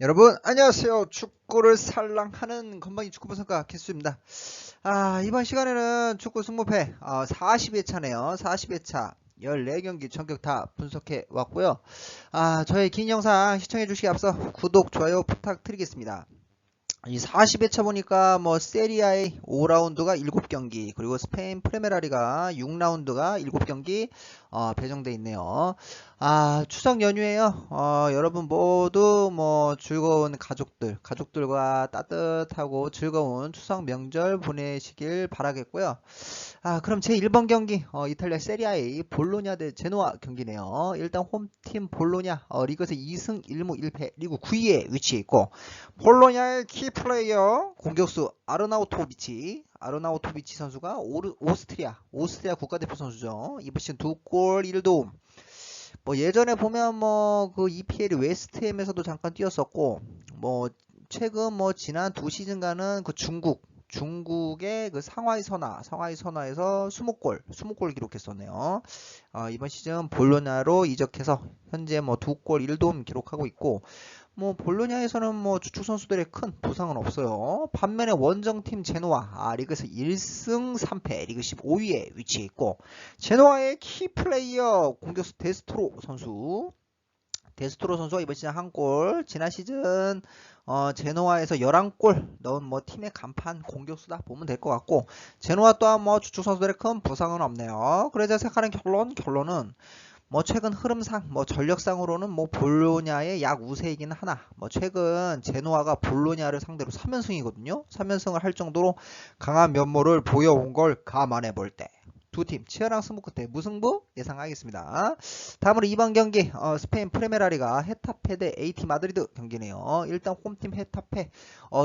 여러분 안녕하세요. 축구를 살랑하는 건방진 축구분석가 캐스입니다. 이번 시간에는 축구 승부패 40회차네요. 40회차 14경기 전격 다 분석해 왔고요. 저의 긴 영상 시청해 주시기 앞서 구독, 좋아요 부탁드리겠습니다. 이 40회차 보니까 뭐 세리아의 5라운드가 7경기, 그리고 스페인 프리메라리가 6라운드가 7경기 배정돼 있네요. 추석 연휴에요. 여러분 모두 뭐 즐거운 가족들과 따뜻하고 즐거운 추석 명절 보내시길 바라겠고요. 그럼 제 1번 경기 이탈리아 세리아의 볼로냐 대 제노아 경기네요. 일단 홈팀 볼로냐 리그에서 2승 1무 1패, 리그 9위에 위치해 있고, 볼로냐의 키플레이어 공격수 아르나우토비치 선수가 오스트리아 국가대표 선수죠. 이번 시즌 2골 1도움. 뭐 예전에 보면 뭐 그 EPL 웨스트햄에서도 잠깐 뛰었었고, 뭐 최근 뭐 지난 2시즌간은 그 중국의 그 상하이 선화에서 20골 기록했었네요. 이번 시즌 볼로냐로 이적해서 현재 뭐 2골 1도움 기록하고 있고, 뭐 볼로냐에서는 뭐 주축 선수들의 큰 부상은 없어요. 반면에 원정팀 제노아 리그에서 1승 3패, 리그 15위에 위치해 있고, 제노아의 키플레이어 공격수 데스트로 선수가 이번 시즌 한 골, 지난 시즌 제노아에서 11골 넣은 뭐 팀의 간판 공격수다 보면 될 것 같고, 제노아 또한 뭐 주축 선수들의 큰 부상은 없네요. 그래서 생각하는 결론은 뭐 최근 흐름상, 뭐 전력상으로는 뭐 볼로냐의 약 우세이긴 하나, 뭐 최근 제노아가 볼로냐를 상대로 3연승이거든요. 3연승을 할 정도로 강한 면모를 보여온 걸 감안해 볼 때 두 팀 치열한 승부 끝에 무승부 예상하겠습니다. 다음으로 2번 경기 스페인 프리메라리가 헤타페 대 AT 마드리드 경기네요. 일단 홈팀 헤타페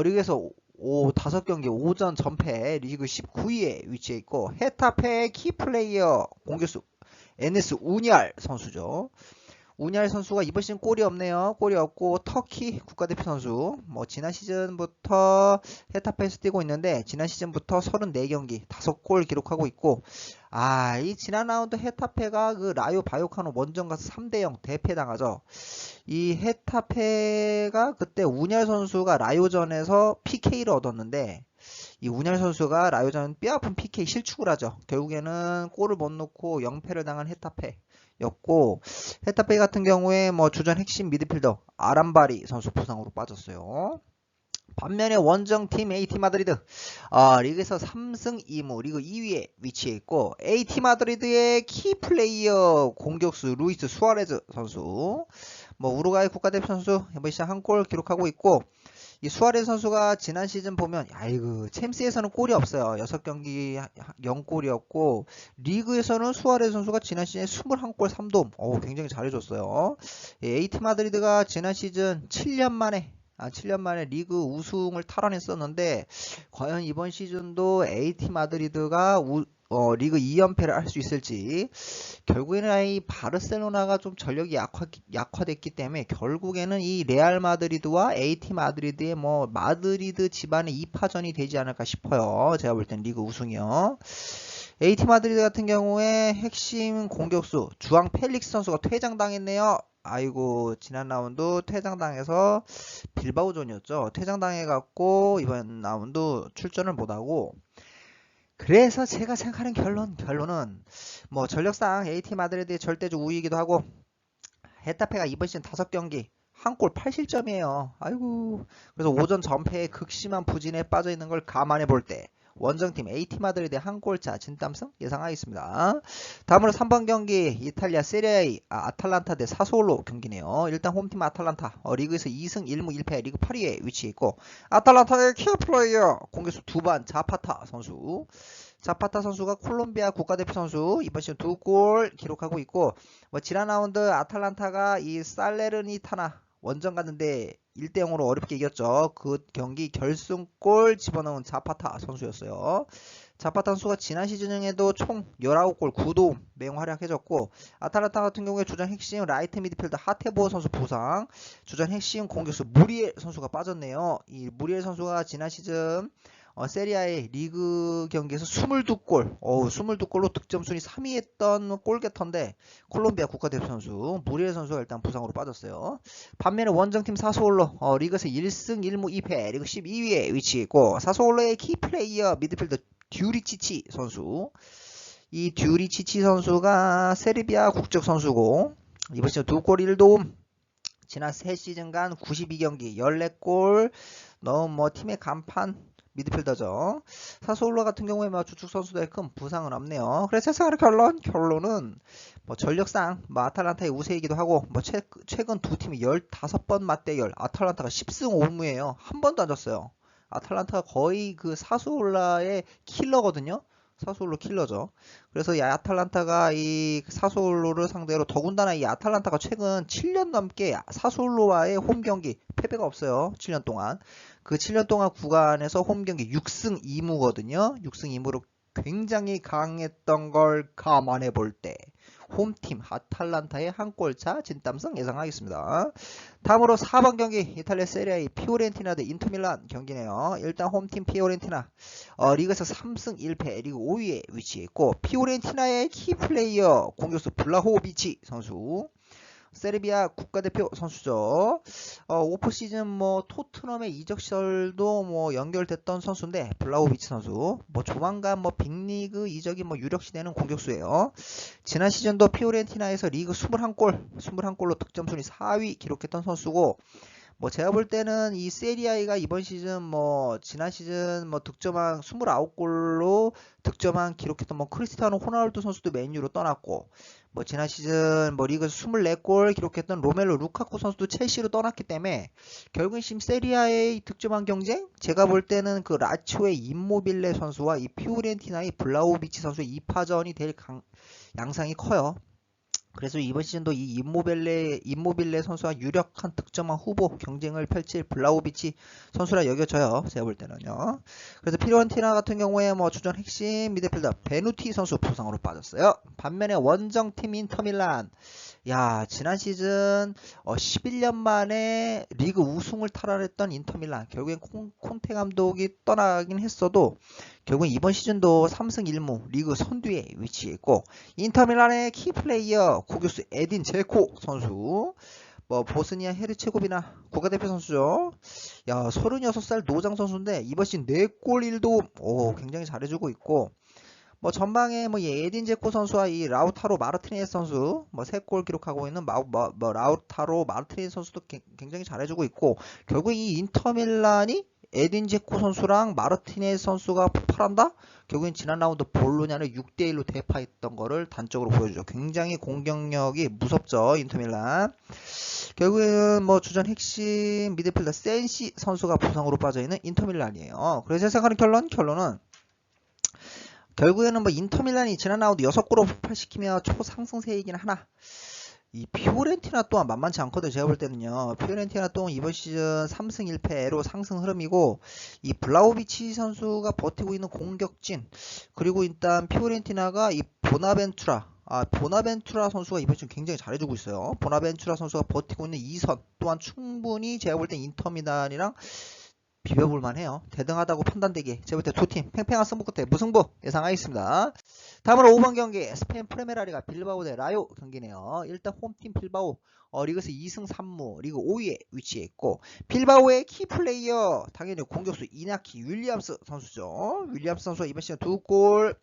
리그에서 5경기 5전 전패, 리그 19위에 위치해 있고, 헤타페의 키플레이어 공격수 NS 우니알 선수죠. 우니알 선수가 이번 시즌 골이 없네요. 골이 없고, 터키 국가대표 선수. 뭐 지난 시즌부터 헤타페에서 뛰고 있는데, 지난 시즌부터 34경기 5골 기록하고 있고, 이 지난 라운드 헤타페가 그 라요 바이오카노 원정 가서 3대0 대패당하죠. 이 헤타페가 그때 우니알 선수가 라요전에서 PK를 얻었는데, 이 우냐르 선수가 라요전 뼈아픈 PK 실축을 하죠. 결국에는 골을 못 넣고 0패를 당한 헤타페였고, 헤타페 같은 경우에 뭐 주전 핵심 미드필더 아람바리 선수 부상으로 빠졌어요. 반면에 원정팀 AT 마드리드 리그에서 3승 2무, 리그 2위에 위치해 있고, AT 마드리드의 키플레이어 공격수 루이스 수아레즈 선수, 뭐 우루과이 국가대표 선수 이번 시즌 한 골 기록하고 있고, 이 수아레즈 선수가 지난 시즌 보면 챔스에서는 골이 없어요. 6경기 0골이었고, 리그에서는 수아레즈 선수가 지난 시즌에 21골 3도움 굉장히 잘해줬어요. AT 마드리드가 지난 시즌 7년 만에 리그 우승을 탈환했었는데, 과연 이번 시즌도 AT 마드리드가 리그 2연패를 할 수 있을지. 결국에는 이 바르셀로나가 좀 전력이 약화됐기 때문에 결국에는 이 레알 마드리드와 AT 마드리드의 뭐 마드리드 집안의 2파전이 되지 않을까 싶어요. 제가 볼 땐 리그 우승이요. AT 마드리드 같은 경우에 핵심 공격수 주앙 펠릭스 선수가 퇴장당했네요. 지난 라운드 퇴장당해서 빌바오전이었죠. 퇴장당해갖고 이번 라운드 출전을 못하고, 그래서 제가 생각하는 결론은 뭐 전력상 AT 마드리드의 절대적 우위이기도 하고, 헤타페가 이번 시즌 5경기 한 골 8실점이에요. 그래서 오전 전패에 극심한 부진에 빠져 있는 걸 감안해 볼 때 원정팀 AT 마드리드의 한 골차 진땀승 예상하겠습니다. 다음으로 3번 경기 이탈리아 세리아의 아탈란타 대 사소올로 경기네요. 일단 홈팀 아탈란타 리그에서 2승 1무 1패, 리그 8위에 위치해 있고, 아탈란타의 키플레이어 공격수 두반 자파타 선수. 자파타 선수가 콜롬비아 국가대표 선수 이번 시즌 2골 기록하고 있고, 뭐 지난 라운드 아탈란타가 이 살레르니타나 원정 갔는데 1대0으로 어렵게 이겼죠. 그 경기 결승골 집어넣은 자파타 선수였어요. 자파타 선수가 지난 시즌에도 총 19골 9도움 맹활약해졌고, 아탈란타 같은 경우에 주전 핵심 라이트 미드필더 하테보 선수 부상, 주전 핵심 공격수 무리엘 선수가 빠졌네요. 이 무리엘 선수가 지난 시즌 세리아의 리그 경기에서 22골, 22골로 득점 순위 3위 했던 골게터인데 콜롬비아 국가대표 선수 무리엘 선수가 일단 부상으로 빠졌어요. 반면에 원정팀 사소올로 리그에서 1승 1무 2패 리그 12위에 위치했고, 사소올로의 키플레이어 미드필더 듀리치치 선수, 이 듀리치치 선수가 세르비아 국적 선수고 이번 시즌 2골 1도움, 지난 3시즌간 92경기 14골 넣은 뭐 팀의 간판 미드필더죠. 사소올로 같은 경우에 뭐 주축 선수들의 큰 부상은 없네요. 그래서 세상의 결론은 뭐 전력상 뭐 아탈란타의 우세이기도 하고, 뭐 최근 두 팀이 15번 맞대결, 아탈란타가 10승 5무예요. 한 번도 안 졌어요. 아탈란타가 거의 그 사소올라의 킬러거든요. 사소올로 킬러죠. 그래서 이 아탈란타가 이 사소올로를 상대로, 더군다나 이 아탈란타가 최근 7년 넘게 사소올로와의 홈 경기 패배가 없어요. 7년 동안. 그 7년 동안 구간에서 홈 경기 6승 2무거든요. 6승 2무로 굉장히 강했던 걸 감안해 볼 때 홈팀 아탈란타의 한 골차 진땀승 예상하겠습니다. 다음으로 4번 경기 이탈리아 세리아의 피오렌티나 대 인터밀란 경기네요. 일단 홈팀 피오렌티나 리그에서 3승 1패 리그 5위에 위치했고, 피오렌티나의 키플레이어 공격수 블라호비치 선수, 세르비아 국가대표 선수죠. 오프 시즌 뭐 토트넘의 이적 시설도 뭐 연결됐던 선수인데, 블라호비치 선수 뭐 조만간 뭐 빅리그 이적이 뭐 유력시되는 공격수예요. 지난 시즌도 피오렌티나에서 리그 21골로 득점 순위 4위 기록했던 선수고, 뭐 제가 볼 때는 이 세리아가 이번 시즌 뭐 지난 시즌 뭐 득점한 29골로 득점한 기록했던 뭐 크리스티아노 호날두 선수도 맨유로 떠났고, 뭐 지난 시즌 뭐 리그에서 24골 기록했던 로멜로 루카쿠 선수도 첼시로 떠났기 때문에 결국은 지금 세리아의 득점한 경쟁, 제가 볼 때는 그 라치오의 임모빌레 선수와 이 피오렌티나의 블라우비치 선수의 2파전이 될 양상이 커요. 그래서 이번 시즌도 이 임모빌레 선수와 유력한 득점왕 후보 경쟁을 펼칠 블라우비치 선수라 여겨져요. 제가 볼 때는요. 그래서 피오렌티나 같은 경우에 뭐 주전 핵심 미드필더 베누티 선수 부상으로 빠졌어요. 반면에 원정팀 인터밀란, 야, 지난 시즌 11년 만에 리그 우승을 탈환했던 인터밀란, 결국엔 콘테 감독이 떠나긴 했어도 결국 이번 시즌도 3승 1무 리그 선두에 위치했고, 인터밀란의 키플레이어 공격수 에딘 제코 선수, 뭐 보스니아 헤르체고비나 국가대표 선수죠. 야, 36살 노장 선수인데 이번 시즌 4골 1도움, 굉장히 잘해주고 있고, 뭐 전방에 뭐 에딘 제코 선수와 이 라우타로 마르티네스 선수 뭐 3골 기록하고 있는 라우타로 마르티네스 선수도 굉장히 잘해주고 있고, 결국 이 인터밀란이 에딘 제코 선수랑 마르티네스 선수가 폭발한다? 결국엔 지난 라운드 볼로냐를 6대1로 대파했던 거를 단적으로 보여주죠. 굉장히 공격력이 무섭죠, 인터밀란. 결국에는 뭐 주전 핵심 미드필더 센시 선수가 부상으로 빠져있는 인터밀란이에요. 그래서 생각하는 결론은 결국에는 뭐 인터밀란이 지난 라운드 6골을 폭발시키며 초상승세이긴 하나, 이 피오렌티나 또한 만만치 않거든요. 제가 볼 때는요. 피오렌티나 또한 이번 시즌 3승 1패로 상승 흐름이고, 이 블라우비치 선수가 버티고 있는 공격진, 그리고 일단 피오렌티나가 이 보나벤투라 선수가 이번 시즌 굉장히 잘해주고 있어요. 보나벤투라 선수가 버티고 있는 2선 또한 충분히 제가 볼 때 인터밀란이랑 비벼볼만 해요. 대등하다고 판단되기에 제가 볼 때 두 팀 팽팽한 승부 끝에 무승부 예상하겠습니다. 다음으로 5번 경기 스페인 프리메라리가 빌바오 대 라요 경기네요. 일단 홈팀 빌바오 리그에서 2승 3무 리그 5위에 위치했고, 빌바오의 키플레이어 당연히 공격수 이나키 윌리엄스 선수죠. 윌리엄스 선수가 이번 시즌 2골,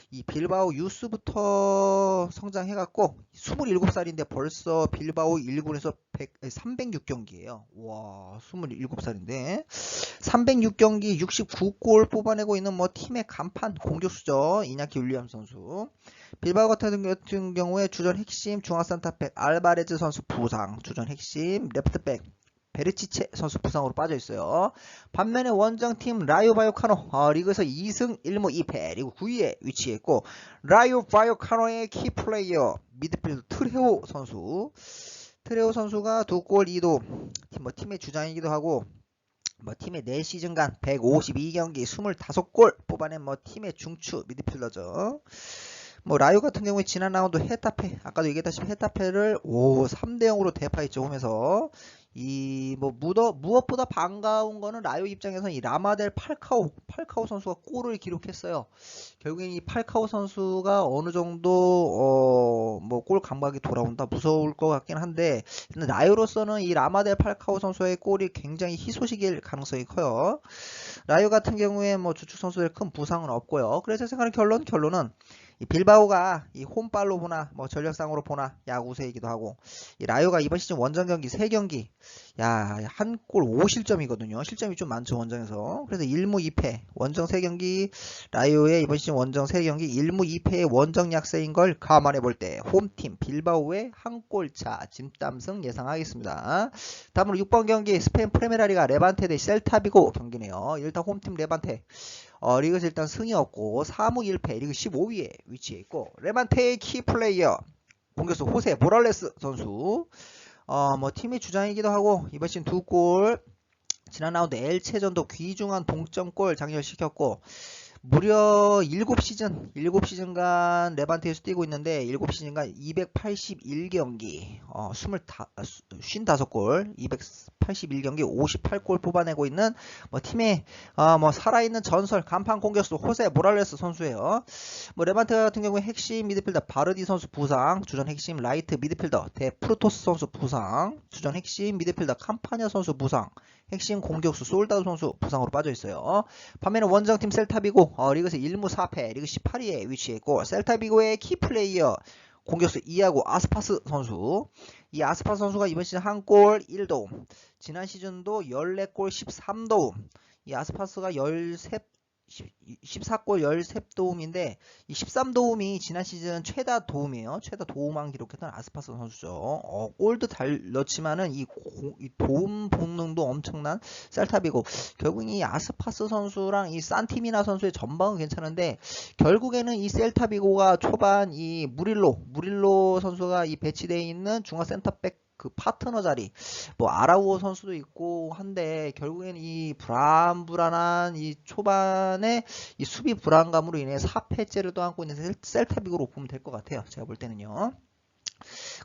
이 빌바오 유스부터 성장해갖고 27살인데 벌써 빌바오 1군에서 306경기예요. 와, 27살인데 306경기 69골 뽑아내고 있는 뭐 팀의 간판 공격수죠. 이나키 윌리엄 선수. 빌바오 같은 경우에 주전 핵심 중앙 센터백 알바레즈 선수 부상, 주전 핵심 레프트백 베르치체 선수 부상으로 빠져 있어요. 반면에 원정팀 라이오 바이오카노 리그에서 2승 1무 2패 리그 9위에 위치해 있고 라이오 바이오카노의 키플레이어 미드필더 트레오 선수. 트레오 선수가 2골 2도 팀의 주장이기도 하고 팀의 4시즌간 152경기 25골 뽑아낸 팀의 중추 미드필더죠. 라이오 같은 경우에 지난 라운드 헤타페 아까도 얘기했다시피 헤타페를 3대0으로 대파했죠. 홈에서 무엇보다 반가운 거는 라이오 입장에서는 이 라마델 팔카오 선수가 골을 기록했어요. 결국엔 이 팔카오 선수가 어느 정도 골 감각이 돌아온다 무서울 것 같긴 한데 라이오로서는 이 라마델 팔카오 선수의 골이 굉장히 희소식일 가능성이 커요. 라이오 같은 경우에 주축 선수들 큰 부상은 없고요. 그래서 생각하는 결론은 이 빌바오가 이 홈발로 보나 전력상으로 보나 야구세이기도 하고 이 라이오가 이번 시즌 원정 경기 3경기 한 골 5실점이거든요. 실점이 좀 많죠 원정에서. 그래서 1무 2패 원정 3경기 라이오의 이번 시즌 원정 3경기 1무 2패의 원정 약세인 걸 감안해 볼 때 홈팀 빌바오의 한 골차 진땀승 예상하겠습니다. 다음으로 6번 경기 스페인 프리메라리가 레반테 대 셀타비고 경기네요. 일단 홈팀 레반테 리그에서 일단 승이 없고 4무 1패 리그 15위에 위치해 있고 레반테의 키플레이어 공격수 호세 모랄레스 선수 팀의 주장이기도 하고 이번 시즌 2골 지난 라운드 엘체전도 귀중한 동점골 장렬시켰고 무려 7시즌간 레반테에서 뛰고 있는데 7시즌간 281경기 55골 281경기 58골 뽑아내고 있는 팀의 살아있는 전설 간판 공격수 호세 모랄레스 선수예요. 레반테 같은 경우에 핵심 미드필더 바르디 선수 부상, 주전 핵심 라이트 미드필더 대 프루토스 선수 부상, 주전 핵심 미드필더 캄파냐 선수 부상, 핵심 공격수 솔다도 선수 부상으로 빠져 있어요. 반면에 원정팀 셀타비고 리그에서 1무 4패 리그 18위에 위치해 있고 셀타비고의 키플레이어 공격수 이아고 아스파스 선수. 이 아스파스 선수가 이번 시즌 한 골 1도움 지난 시즌도 14골 13도움 이 아스파스가 14골 13도움인데 이 13도움이 지난 시즌 최다 도움이에요. 최다 도움만 기록했던 아스파스 선수죠. 골도 잘 넣지만은 이 도움 본능도 엄청난 셀타비고 결국 이 아스파스 선수랑 이 산티미나 선수의 전방은 괜찮은데 결국에는 이 셀타비고가 초반 이 무릴로 선수가 이 배치되어 있는 중앙 센터백 그 파트너 자리 아라우오 선수도 있고 한데 결국엔 이 불안한 이 초반에 이 수비 불안감으로 인해 4패째를 떠안고 있는 셀타비고로 보면 될 것 같아요. 제가 볼 때는요.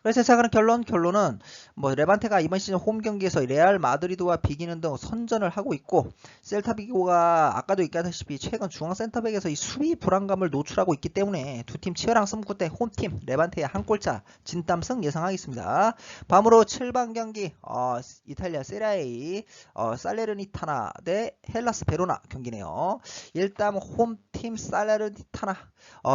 그래서 제가 결론은 레반테가 이번 시즌 홈 경기에서 레알 마드리드와 비기는 등 선전을 하고 있고 셀타비고가 아까도 얘기하다시피 최근 중앙 센터백에서 이 수비 불안감을 노출하고 있기 때문에 두 팀 치열한 승부 때 홈팀 레반테의 한 골차 진땀승 예상하겠습니다. 밤으로 7번 경기 이탈리아 세리아 살레르니타나 대 헬라스 베로나 경기네요. 일단 홈팀 살레르니타나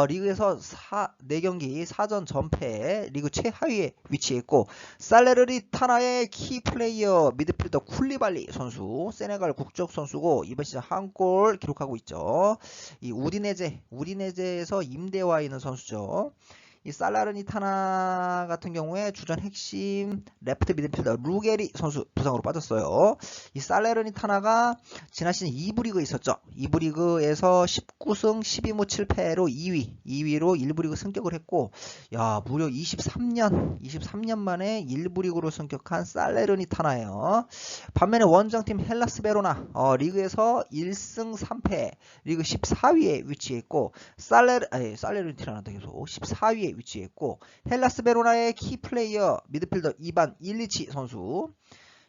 리그에서 4경기 4전 전패 리그 최하위에 위치했고 살레르니타나의 키플레이어 미드필더 쿨리발리 선수 세네갈 국적 선수고 이번 시즌 한 골 기록하고 있죠. 이 우디네제에서 임대와 있는 선수죠. 이 살레르니타나 같은 경우에 주전 핵심 레프트 미드필더 루게리 선수 부상으로 빠졌어요. 이 살레르니타나가 지난 시즌 2부 리그 있었죠. 2부 리그에서 19승 12무 7패로 2위로 1부 리그 승격을 했고 무려 23년 만에 1부 리그로 승격한 살레르니타나예요. 반면에 원정팀 헬라스 베로나 리그에서 1승 3패 리그 14위에 위치했고 살레르니타나도 계속 14위에 위치했고 헬라스 베로나의 키플레이어 미드필더 이반 일리치 선수.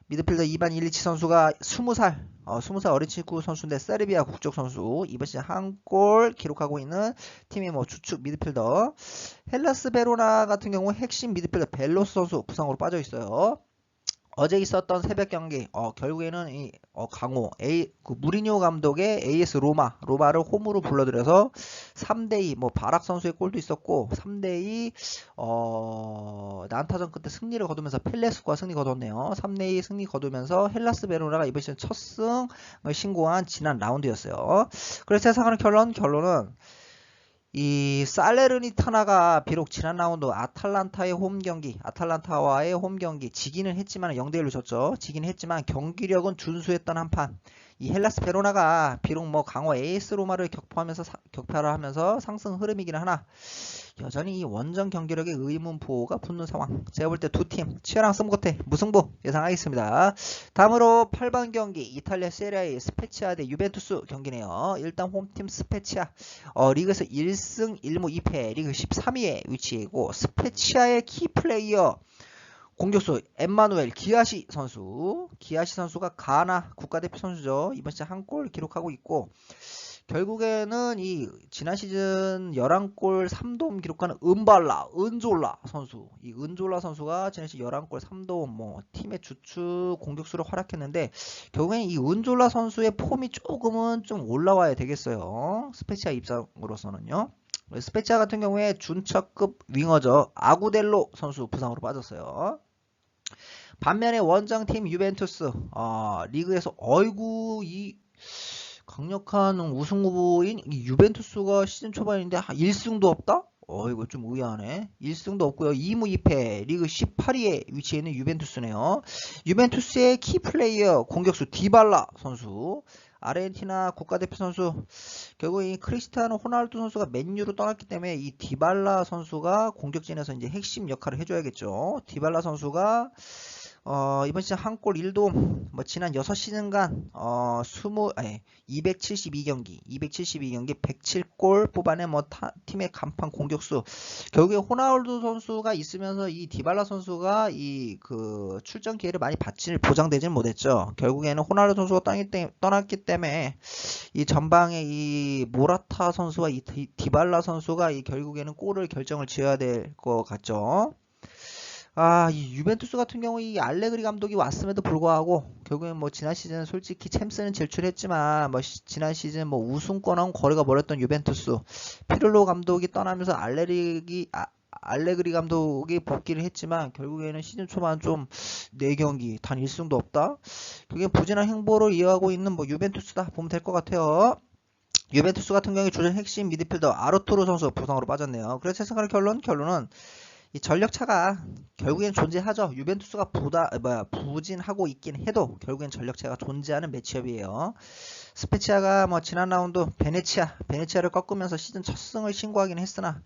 미드필더 이반 일리치 선수가 20살 어린 친구 선수인데 세르비아 국적 선수. 이번 시즌 한 골 기록하고 있는 팀의 주축 미드필더. 헬라스 베로나 같은 경우 핵심 미드필더 벨로스 선수 부상으로 빠져 있어요. 어제 있었던 새벽 경기 결국에는 이 강호 무리뉴 감독의 AS 로마를 홈으로 불러들여서 3대2 바락 선수의 골도 있었고 3대2 난타전 끝에 승리를 거두면서 펠레스과 승리 거뒀네요. 3대2 승리 거두면서 헬라스 베로나가 이번 시즌 첫 승을 신고한 지난 라운드였어요. 그래서 생각하는 결론은 이 살레르니타나가 비록 지난 라운드 아탈란타와의 홈 경기 지기는 했지만 0대1로 졌죠. 지기는 했지만 경기력은 준수했던 한판. 이 헬라스 베로나가 비록 뭐 강호 AS 로마를 격파를 하면서 상승 흐름이긴 하나 여전히 이 원정 경기력에 의문부호가 붙는 상황. 제가 볼 때 두 팀 치열한 승부 끝에 무승부 예상하겠습니다. 다음으로 8번 경기 이탈리아 세리아의 스페치아 대 유벤투스 경기네요. 일단 홈팀 스페치아 리그에서 1승 1무 2패 리그 13위에 위치하고 스페치아의 키플레이어 공격수 엠마누엘 기아시 선수가 가나 국가대표 선수죠. 이번 시즌 한 골 기록하고 있고 결국에는 이 지난 시즌 11골 3도움 기록하는 은졸라 선수. 이 은졸라 선수가 지난 시즌 11골 3도움 뭐 팀의 주축 공격수로 활약했는데 결국엔 이 은졸라 선수의 폼이 조금은 좀 올라와야 되겠어요. 스페치아 입장으로서는요. 스페치아 같은 경우에 준척급 윙어죠. 아구델로 선수 부상으로 빠졌어요. 반면에 원정팀 유벤투스 리그에서 이 강력한 우승 후보인 유벤투스가 시즌 초반인데 1승도 없다? 이거 좀 의아하네. 1승도 없고요. 2무 2패 리그 18위에 위치해 있는 유벤투스네요. 유벤투스의 키플레이어 공격수 디발라 선수 아르헨티나 국가대표 선수 결국 이 크리스티아노 호날두 선수가 맨유로 떠났기 때문에 이 디발라 선수가 공격진에서 이제 핵심 역할을 해줘야겠죠. 디발라 선수가 이번 시즌 한 골 1도움 지난 6시즌간 272경기 107골 뽑아낸 팀의 간판 공격수. 결국에 호날두 선수가 있으면서 이 디발라 선수가 이 그 출전 기회를 많이 보장되지는 못했죠. 결국에는 호날두 선수가 떠났기 때문에 이 전방에 이 모라타 선수와 이 디발라 선수가 이 결국에는 골을 결정을 지어야 될 것 같죠. 이 유벤투스 같은 경우 이 알레그리 감독이 왔음에도 불구하고 결국엔 뭐 지난 시즌 솔직히 챔스는 질출했지만 뭐 지난 시즌 뭐 우승권하고 거리가 멀었던 유벤투스 피를로 감독이 떠나면서 알레그리 감독이 복귀를 했지만 결국에는 시즌 초반 좀 4경기 단 1승도 없다. 그게 부진한 행보로 이어가고 있는 뭐 유벤투스다 보면 될 것 같아요. 유벤투스 같은 경우에 주전 핵심 미드필더 아르투로 선수 부상으로 빠졌네요. 그래서 제 생각의 결론은 이 전력차가 결국엔 존재하죠. 유벤투스가 부진하고 있긴 해도 결국엔 전력차가 존재하는 매치업이에요. 스페치아가 뭐 지난 라운드 베네치아를 꺾으면서 시즌 첫 승을 신고하긴 했으나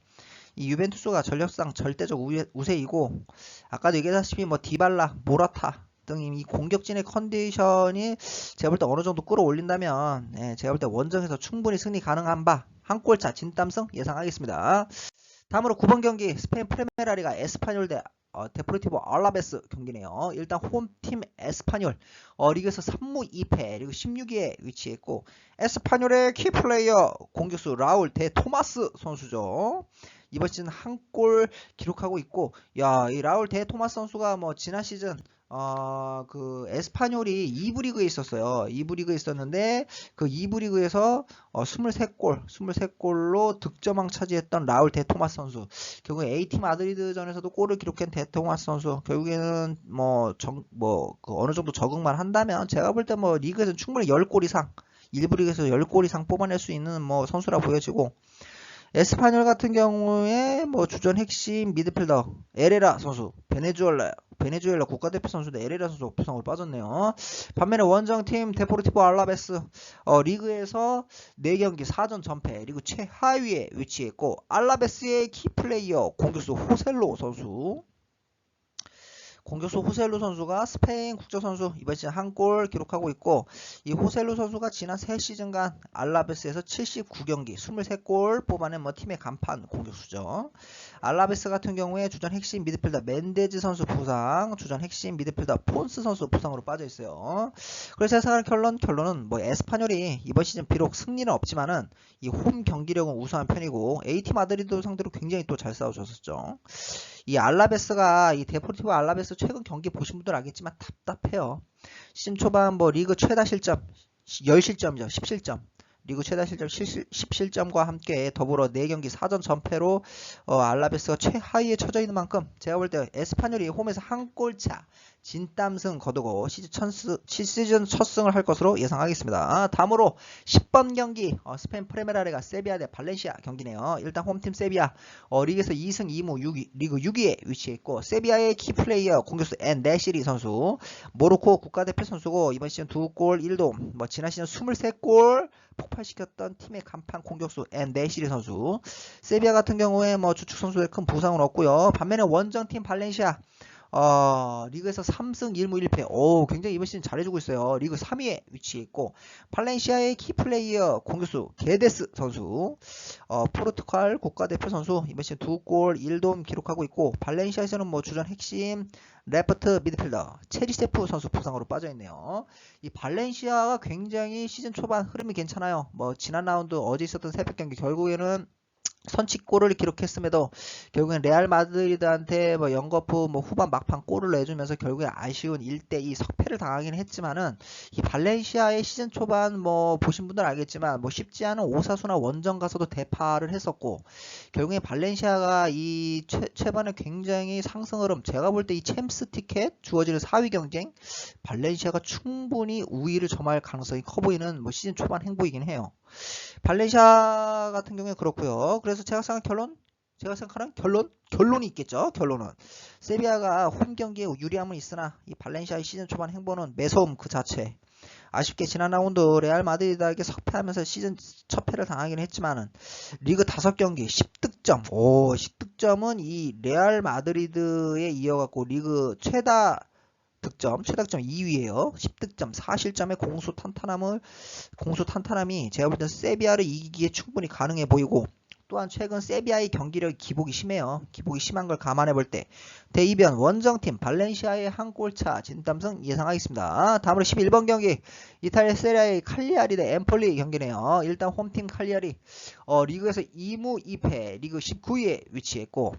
이 유벤투스가 전력상 절대적 우세이고 아까도 얘기했다시피 뭐 디발라, 모라타 등이 이 공격진의 컨디션이 제가 볼 때 어느 정도 끌어올린다면 제가 볼 때 원정에서 충분히 승리 가능한 바 한 골차 진땀승 예상하겠습니다. 다음으로 9번 경기 스페인 프리메라리가 에스파뇰 대 데포르티보 알라베스 경기네요. 일단 홈팀 에스파뇰 리그에서 3무 2패 리그 16위에 위치했고 에스파뇰의 키플레이어 공격수 라울 대 토마스 선수죠. 이번 시즌 한 골 기록하고 있고 이 라울 대 토마스 선수가 뭐 지난 시즌 그 에스파뇰이 2부 리그에 있었어요. 2부 리그에 있었는데 그 2부 리그에서 23골로 득점왕 차지했던 라울 데 토마스 선수. 결국 AT 마드리드전에서도 골을 기록한 데 토마스 선수. 결국에는 그 어느 정도 적응만 한다면 제가 볼 때 뭐 리그에서 충분히 10골 이상, 일부 리그에서 10골 이상 뽑아낼 수 있는 뭐 선수라 보여지고 에스파뇰 같은 경우에 뭐 주전 핵심 미드필더 에레라 선수, 베네수엘라 국가대표 선수인데 에레라 선수 부상으로 빠졌네요. 반면에 원정팀 데포르티보 알라베스 리그에서 4경기 4전 전패 리그 최하위에 위치했고 알라베스의 키플레이어 공격수 호셀로 선수가 스페인 국적선수 이번 시즌 한 골 기록하고 있고 이 호셀루 선수가 지난 3시즌간 알라베스에서 79경기 23골 뽑아낸 팀의 간판 공격수죠. 알라베스 같은 경우에 주전 핵심 미드필더 멘데즈 선수 부상, 주전 핵심 미드필더 폰스 선수 부상으로 빠져 있어요. 그래서 예상하는 결론은 뭐 에스파뇰이 이번 시즌 비록 승리는 없지만은 이 홈 경기력은 우수한 편이고 AT 마드리드 상대로 굉장히 또 잘 싸워줬었죠. 이 알라베스가 이 데포르티보 알라베스 최근 경기 보신 분들 알겠지만 답답해요. 시즌 초반 뭐 리그 최다 실점 10실점이죠. 10실점. 리그 최다 실점 10실점과 함께 더불어 4경기 4전 전패로 알라베스가 최하위에 처져 있는 만큼 제가 볼 때 에스파뇰이 홈에서 한 골차 진땀승 거두고 시즌 첫 승을 할 것으로 예상하겠습니다. 다음으로 10번 경기 스페인 프리메라리가 세비야 대 발렌시아 경기네요. 일단 홈팀 세비야 리그에서 2승 2무 리그 6위에 위치해 있고, 세비야의 키플레이어 공격수 엔네시리 선수, 모로코 국가대표 선수고 이번 시즌 2골 1도움, 지난 시즌 23골 폭발시켰던 팀의 간판 공격수 엔네시리 선수. 세비야 같은 경우에 주축 선수에 큰 부상은 없고요. 반면에 원정팀 발렌시아 리그에서 3승 1무 1패. 굉장히 이번 시즌 잘해주고 있어요. 리그 3위에 위치해 있고, 발렌시아의 키플레이어 공격수 게데스 선수, 포르투갈 국가대표 선수, 이번 시즌 2골 1도움 기록하고 있고, 발렌시아에서는 주전 핵심 레프트 미드필더 체리세프 선수 부상으로 빠져있네요. 이 발렌시아가 굉장히 시즌 초반 흐름이 괜찮아요. 지난 라운드 어제 있었던 새벽 경기 결국에는 선취골을 기록했음에도 결국엔 레알 마드리드한테 영거푸 후반 막판 골을 내주면서 결국에 아쉬운 1대2 석패를 당하긴 했지만은, 이 발렌시아의 시즌 초반 보신 분들 알겠지만 쉽지 않은 오사수나 원정 가서도 대파를 했었고, 결국에 발렌시아가 이 최반에 굉장히 상승 흐름, 제가 볼 때 이 챔스 티켓 주어지는 4위 경쟁, 발렌시아가 충분히 우위를 점할 가능성이 커 보이는 시즌 초반 행보이긴 해요. 발렌시아 같은 경우에 그렇고요. 그래서 제가 생각하는 결론이 있겠죠. 결론은 세비야가 홈 경기에 유리함은 있으나 이 발렌시아의 시즌 초반 행보는 매서움 그 자체. 아쉽게 지난 라운드 레알 마드리드에게 석패하면서 시즌 첫 패를 당하긴 했지만은, 리그 5경기 10득점. 10득점은 이 레알 마드리드에 이어갖고 리그 최다 득점 2위에요. 10득점, 4실점의 공수 탄탄함이 제가 볼 때는 세비야를 이기기에 충분히 가능해 보이고, 또한 최근 세비야의 경기력이 기복이 심해요. 기복이 심한 걸 감안해 볼 때 대이변 원정팀 발렌시아의 한 골차 진땀승 예상하겠습니다. 다음으로 11번 경기 이탈리아 세리아의 칼리아리 대 엠폴리 경기네요. 일단 홈팀 칼리아리 리그에서 2무 2패 리그 19위에 위치했고,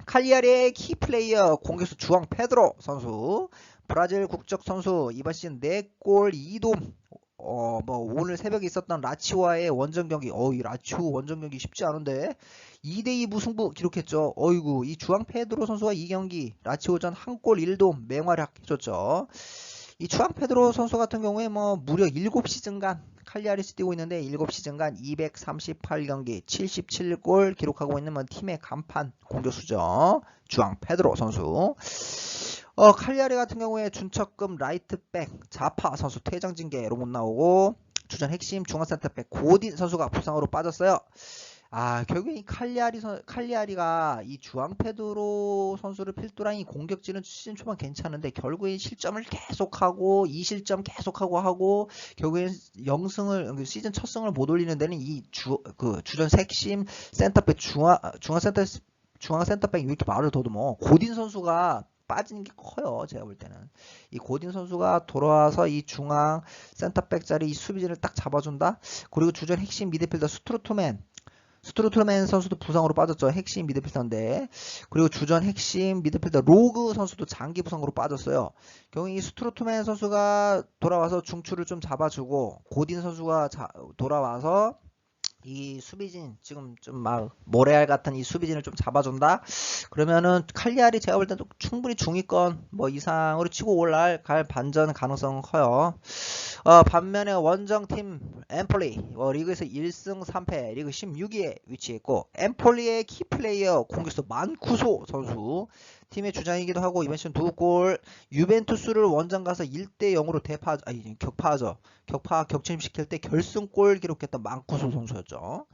칼리아리의 키플레이어 공격수 주앙 페드로 선수, 브라질 국적 선수, 이번 시즌 4골 2도움. 오늘 새벽에 있었던 라치오와의 원정 경기, 이 라치오 원정 경기 쉽지 않은데 2대2 무승부 기록했죠. 이 주앙 페드로 선수가 이 경기 라치오전 1골 1도움 맹활약 해줬죠. 이 주앙 페드로 선수 같은 경우에 무려 7시즌간 칼리아리스 뛰고 있는데 7시즌간 238경기 77골 기록하고 있는 팀의 간판 공격수죠. 주앙 페드로 선수. 칼리아리 같은 경우에 준척금 라이트백 자파 선수 퇴장 징계로 못 나오고, 주전 핵심 중앙센터백 고딘 선수가 부상으로 빠졌어요. 결국에 이 칼리아리가 이 주앙 페드로 선수를 필두로 이 공격진은 시즌 초반 괜찮은데 결국에 실점을 계속하고 2실점 계속하고 하고 결국엔 0승을 시즌 첫 승을 못 올리는 데는 이 주전 핵심 센터백 중앙 센터백 이렇게 말을 둬도 고딘 선수가 빠지는 게 커요. 제가 볼 때는 이 고딘 선수가 돌아와서 이 중앙 센터백 자리 이 수비진을 딱 잡아준다. 그리고 주전 핵심 미드필더 스트루트맨 선수도 부상으로 빠졌죠. 핵심 미드필더인데. 그리고 주전 핵심 미드필더 로그 선수도 장기 부상으로 빠졌어요. 경우 이 스트루트맨 선수가 돌아와서 중추를 좀 잡아주고, 고딘 선수가 돌아와서 이 수비진 지금 좀 모레알 같은 이 수비진을 좀 잡아준다. 그러면은 칼리아리 제가 볼 때도 충분히 중위권 이상으로 치고 올라갈 반전 가능성은 커요. 반면에 원정팀 엠폴리 리그에서 1승 3패 리그 16위에 위치했고, 엠폴리의 키플레이어 공격수 만쿠소 선수, 팀의 주장이기도 하고 이번 시즌 2골, 유벤투스를 원정 가서 1대0으로 격침시킬 때 결승골 기록했던 만쿠소 선수였죠.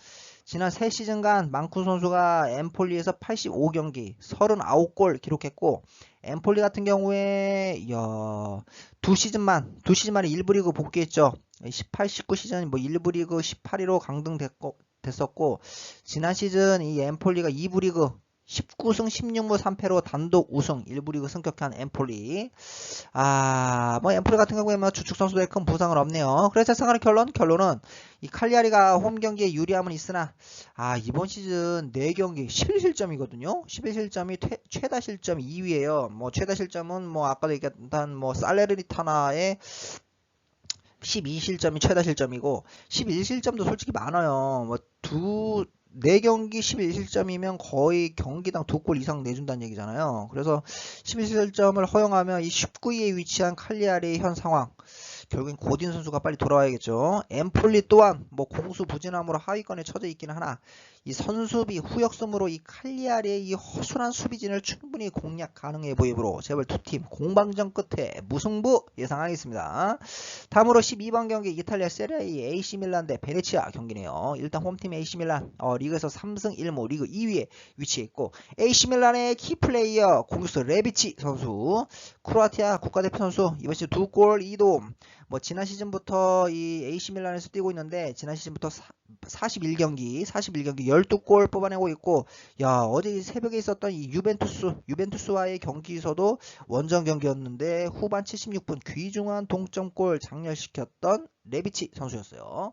지난 3시즌간 만쿠소 선수가 엠폴리에서 85경기 39골 기록했고, 엠폴리 같은 경우에 2시즌 만에 1부 리그 복귀했죠. 18, 19 시즌 1부 리그 18위로 강등됐었고, 지난 시즌 이 엠폴리가 2부 리그 19승 16무 3패로 단독 우승 1부 리그 승격한 엠폴리. 엠폴리 같은 경우에 주축 선수들의 큰 부상은 없네요. 그래서 생각하는 결론은 이 칼리아리가 홈 경기에 유리함은 있으나, 이번 시즌 4경기 11실점이거든요. 11실점이 최다 실점 2위에요. 최다 실점은 아까도 얘기했던 살레르니타나의 12실점이 최다 실점이고, 11실점도 솔직히 많아요. 4경기 11실점이면 거의 경기당 2골 이상 내준다는 얘기잖아요. 그래서 11실점을 허용하면 이 19위에 위치한 칼리아리의 현 상황, 결국엔 고딘 선수가 빨리 돌아와야겠죠. 엠폴리 또한 뭐 공수 부진함으로 하위권에 처져 있기는 하나 이 선수비 후역습으로 이 칼리아리의 이 허술한 수비진을 충분히 공략 가능해 보이므로 제발 두 팀 공방전 끝에 무승부 예상하겠습니다. 다음으로 12번 경기 이탈리아 세리아의 AC 밀란 대 베네치아 경기네요. 일단 홈팀 AC 밀란 리그에서 3승 1무 리그 2위에 위치해 있고 AC 밀란의 키플레이어 공격수 레비치 선수, 크로아티아 국가대표 선수 이번 시즌 2골 2도움. 뭐 지난 시즌부터 이 AC 밀란에서 뛰고 있는데 지난 시즌부터 41경기 12골 뽑아내고 있고, 야 어제 새벽에 있었던 이 유벤투스와의 경기에서도 원정 경기였는데 후반 76분 귀중한 동점골 장렬시켰던 레비치 선수였어요.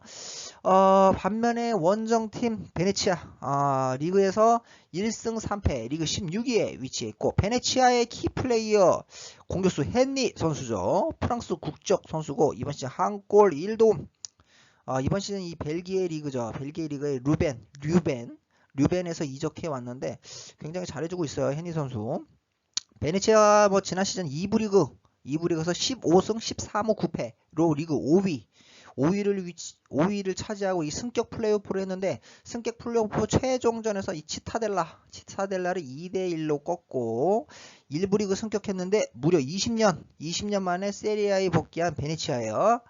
반면에 원정팀 베네치아 리그에서 1승 3패 리그 16위에 위치해 있고 베네치아의 키플레이어 공격수 헨리 선수죠. 프랑스 국적 선수고 이번 시즌 한 골 1도움. 이번 시즌 이 벨기에 리그죠. 벨기에 리그의 류벤에서 이적해 왔는데 굉장히 잘해주고 있어요. 헨리 선수. 베네치아 뭐 지난 시즌 2부 리그에서 15승 13무 9패로 리그 5위를 차지하고 이 승격 플레이오프를 했는데 승격 플레이오프 최종전에서 이 치타델라를 2대1로 꺾고 1부 리그 승격했는데 무려 20년 만에 세리아에 복귀한 베네치아예요.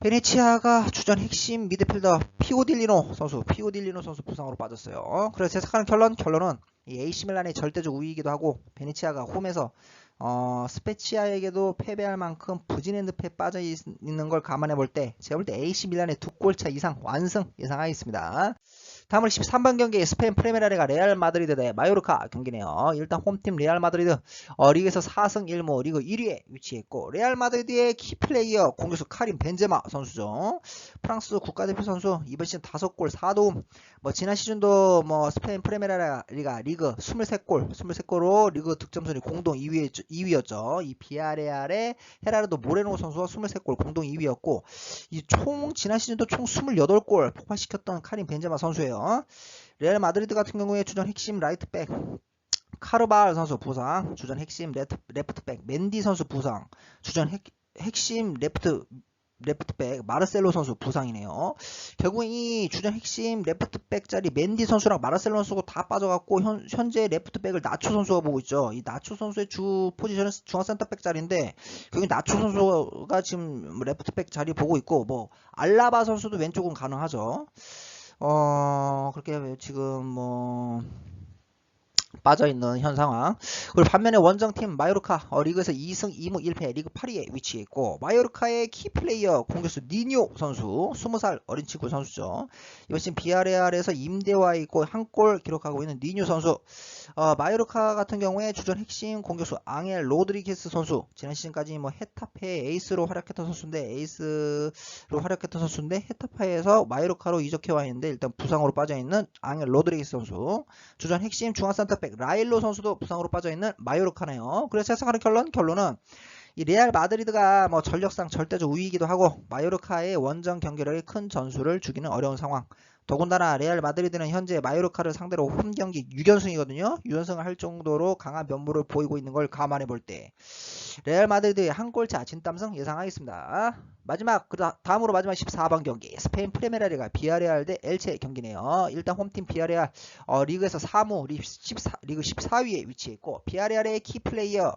베네치아가 주전 핵심 미드필더 피오딜리노 선수 부상으로 빠졌어요. 그래서 예상하는 결론은 이 AC 밀란의 절대적 우위이기도 하고 베네치아가 홈에서 스페치아에게도 패배할 만큼 부진의 늪에 빠져 있는 걸 감안해 볼 때 제가 볼 때 AC 밀란의 2골차 이상 완승 예상하겠습니다. 다음으로 13번 경기 스페인 프리메라리가 레알 마드리드 대 마요르카 경기네요. 일단 홈팀 레알 마드리드 리그에서 4승 1무 리그 1위에 위치했고 레알 마드리드의 키플레이어 공격수 카림 벤제마 선수죠. 프랑스 국가대표 선수 이번 시즌 5골 4도움. 뭐 지난 시즌도 뭐 스페인 프리메라리가 리그 23골로 리그 득점 순위 공동 2위였죠. 이 비아레알의 헤라르도 모레노 선수와 23골 공동 2위였고 이 총 지난 시즌도 총 28골 폭발시켰던 카림 벤제마 선수예요. 레알 마드리드 같은 경우에 주전 핵심 라이트백 카르발 선수 부상, 주전 핵심 레프트백 맨디 선수 부상, 주전 핵심 레프트백 마르셀로 선수 부상이네요. 결국 이 주전 핵심 레프트백 자리 맨디 선수랑 마르셀로 선수가 다 빠져갖고 현재 레프트백을 나초 선수가 보고 있죠. 이 나초 선수의 주 포지션은 중앙 센터백 자리인데 결국 나초 선수가 지금 레프트백 자리 보고 있고 뭐 알라바 선수도 왼쪽은 가능하죠. 그렇게 지금 뭐 빠져있는 현 상황. 그리고 반면에 원정팀 마요르카 리그에서 2승 2무 1패 리그 8위에 위치해 있고 마요르카의 키플레이어 공격수 니뇨 선수 20살 어린 친구 선수죠. 이번 시즌 비아레알에서 임대와 있고 한 골 기록하고 있는 니뇨 선수. 마요르카 같은 경우에 주전 핵심 공격수 앙헬 로드리게스 선수 지난 시즌까지 뭐 헤타페 에이스로 활약했던 선수인데 헤타페에서 마요르카로 이적해와 있는데 일단 부상으로 빠져있는 앙헬 로드리게스 선수. 주전 핵심 중앙센터 라일로 선수도 부상으로 빠져있는 마요르카네요. 그래서 예상하는 결론은 이 레알 마드리드가 뭐 전력상 절대적 우위이기도 하고 마요르카의 원정 경기력에 큰 전수를 주기는 어려운 상황. 더군다나 레알 마드리드는 현재 마요르카를 상대로 홈 경기 6연승이거든요. 6연승을 할 정도로 강한 면모를 보이고 있는 걸 감안해 볼 때 레알 마드리드의 한 골차 진땀승 예상하겠습니다. 다음으로 마지막 14번 경기 스페인 프리메라리가 비아레알 대 엘체 경기네요. 일단 홈팀 비아레알 리그에서 4무 리그 14위에 위치해 있고 비아레알의 키플레이어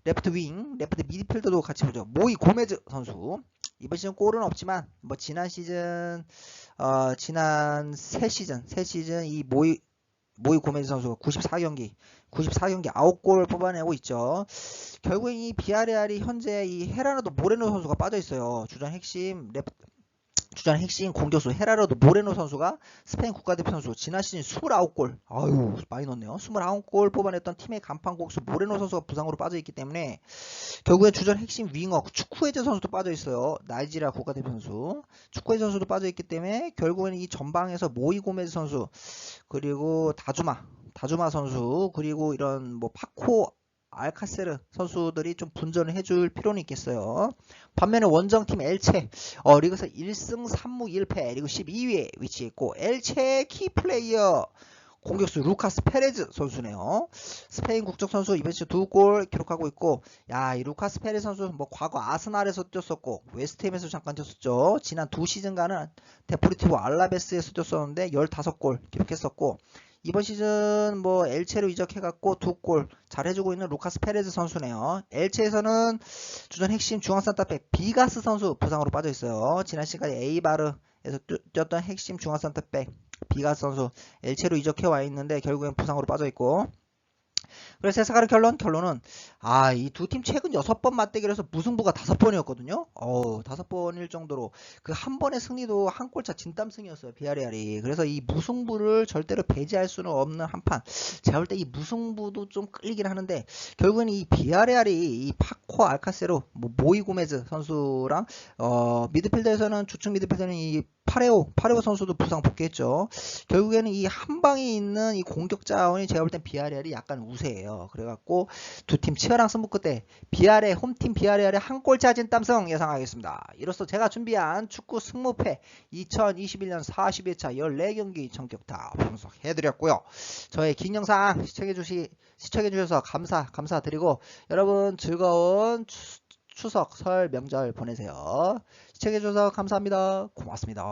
레프트 미드필더도 같이 보죠. 모이 고메즈 선수. 이번 시즌 골은 없지만 뭐 지난 새 시즌 이 모이 고메즈 선수가 94경기 9골 뽑아내고 있죠. 결국 이 비아레알이 현재 이 헤라르도 모레노 선수가 빠져 있어요. 주전 핵심 공격수 헤라르도 모레노 선수가 스페인 국가대표 선수 지난 시즌 29골 많이 넣었네요. 29골 뽑아냈던 팀의 간판 공격수 모레노 선수가 부상으로 빠져있기 때문에 결국엔 주전 핵심 윙어 축구해제 선수도 빠져있어요. 나이지리아 국가대표 선수 축구해제 선수도 빠져있기 때문에 결국에는 이 전방에서 모이 고메즈 선수 그리고 다주마 선수 그리고 이런 뭐 파코 알카세르 선수들이 좀 분전을 해줄 필요는 있겠어요. 반면에 원정팀 엘체 리그에서 1승 3무 1패 리그 12위에 위치했고 엘체 키플레이어 공격수 루카스 페레즈 선수네요. 스페인 국적 선수 이번 시즌 2골 기록하고 있고, 야, 이 루카스 페레즈 선수 뭐 과거 아스날에서 뛰었었고 웨스트햄에서 잠깐 뛰었었죠. 지난 2시즌간은 데포르티보 알라베스에서 뛰었었는데 15골 기록했었고, 이번 시즌 뭐 엘체로 이적해갖고 2골 잘해주고 있는 루카스 페레즈 선수네요. 엘체에서는 주전 핵심 중앙산타백 비가스 선수 부상으로 빠져있어요. 지난 시간에 에이바르에서 뛰었던 핵심 중앙산타백 비가스 선수 엘체로 이적해 와 있는데 결국엔 부상으로 빠져 있고, 그래서 세사가르 결론은 이 두 팀 최근 6번 맞대결에서 무승부가 5번이었거든요. 5번일 정도로 그 한 번의 승리도 한 골차 진땀승이었어요. 비아레알이. 그래서 이 무승부를 절대로 배제할 수는 없는 한판. 제가 볼 때 이 무승부도 좀 끌리긴 하는데 결국엔 이 비아레알이 이 파코 알카세로 모이 고메즈 선수랑 미드필더에서는 주축 미드필더는 이 파레오 선수도 부상 복귀했죠. 결국에는 이 한 방에 있는 이 공격 자원이 제가 볼 땐 비아레알이 약간 우세해요. 그래갖고 두 팀 치열한 승부 끝에 홈팀 비아레알의 한 골 차진 땀승 예상하겠습니다. 이로써 제가 준비한 축구 승무패 2021년 40회차 14경기 전격 다 분석해드렸고요. 저의 긴 영상 시청해주셔서 감사드리고 여러분 즐거운 추석 설 명절 보내세요. 시청해주셔서 감사합니다. 고맙습니다.